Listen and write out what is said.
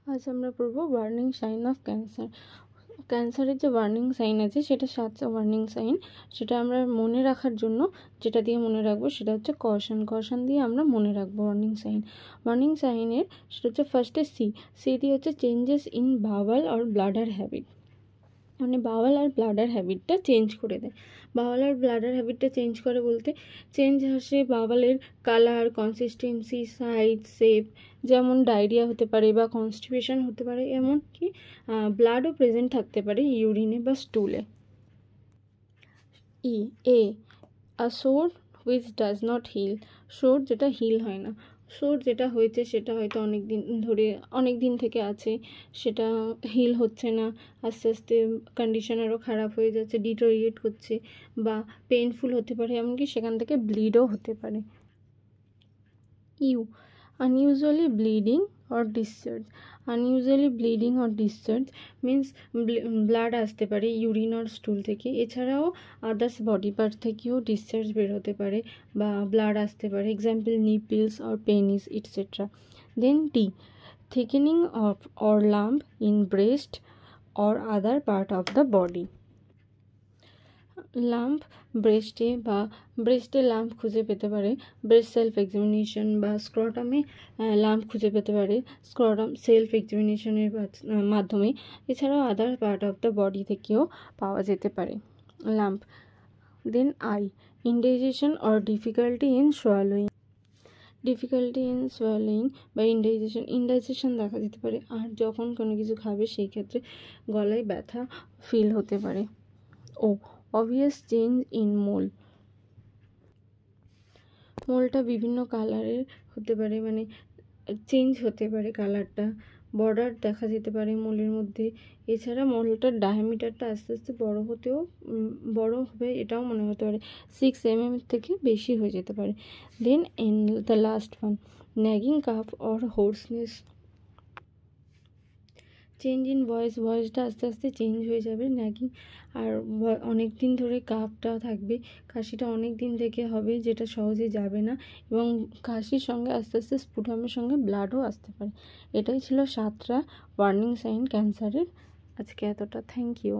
আজ আমরা পড়ব ওয়ার্নিং সাইন অফ ক্যান্সার। ক্যান্সারের যে ওয়ার্নিং সাইন আছে সেটা 7টা ওয়ার্নিং সাইন। সেটা আমরা মনে রাখার জন্য যেটা দিয়ে মনে রাখবো সেটা হচ্ছে কশন দিয়ে আমরা মনে রাখবো ওয়ার্নিং সাইনের সেটা হচ্ছে ফার্স্টে সি দিয়ে হচ্ছে changes in bowel or bladder habit, মানে বাওয়াল আর ব্লাডার হ্যাবিটটা চেঞ্জ করে দেয়। বাওয়াল আর ব্লাডার হ্যাবিটটা চেঞ্জ করে বলতে চেঞ্জ আসে বাওয়ালের কালার, কনসিস্টেন্সি, সাইজ, শেপ, যেমন ডায়রিয়া হতে পারে বা কনস্টিপেশন হতে পারে, এমনকি ব্লাডও প্রেজেন্ট থাকতে পারে ইউরিনে বা স্টুলে। এ সোর হুইচ ডাজ নট হিল, সোর যেটা হিল হয় না। সোর যেটা হয়েছে সেটা হয়তো অনেক দিন থেকে আছে, সেটা হিল হচ্ছে না, আস্তে আস্তে কন্ডিশন আরও খারাপ হয়ে যাচ্ছে, ডিটোরিয়েট করছে বা পেইনফুল হতে পারে, এমনকি সেখান থেকে ব্লিডও হতে পারে। Unusually bleeding or discharge means blood আসতে পারে ইউরিন অর স্টুল থেকে, এছাড়াও আদার্স বডি পার্ট থেকেও ডিসচার্জ বের হতে পারে বা ব্লাড আসতে পারে, example nipples or penis etcetera. Then thickening of or lump in breast or other part of the body. Lump ব্রেস্টে লাম্প খুঁজে পেতে পারে, ব্রেস্ট সেলফ এক্সামিনেশন বা স্ক্রটামে লাম্প খুঁজে পেতে পারে স্ক্রটাম সেলফ এক্সামিনেশনের মাধ্যমে, এছাড়াও other part of the body থেকেও পাওয়া যেতে পারে lump. Then indigestion or difficulty in swallowing বা ইনডাইজেশন দেখা যেতে পারে, আর যখন কোনো কিছু খাবে সেই ক্ষেত্রে গলায় ব্যথা ফিল হতে পারে। অবভিয়াস চেঞ্জ ইন মোলটা বিভিন্ন কালারের হতে পারে, মানে চেঞ্জ হতে পারে কালারটা, বর্ডার দেখা যেতে পারে মোলের মধ্যে, এছাড়া মোলটার ডায়ামিটারটা আস্তে আস্তে বড় হবে এটাও মনে হতে পারে, 6 mm থেকে বেশি হয়ে যেতে পারে। Then in the last one, nagging cough or hoarseness. Change in ভয়েসটা আস্তে আস্তে চেঞ্জ হয়ে যাবে, ন্যাগিং, আর অনেক দিন ধরে কাফটাও থাকবে, কাশিটা অনেক দিন থেকে হবে যেটা সহজে যাবে না, এবং কাশির সঙ্গে আস্তে আস্তে স্পুটামের সঙ্গে ব্লাডও আসতে পারে। এটাই ছিল 7টা ওয়ার্নিং সাইন ক্যান্সারের। আজকে এতটা, থ্যাংক ইউ।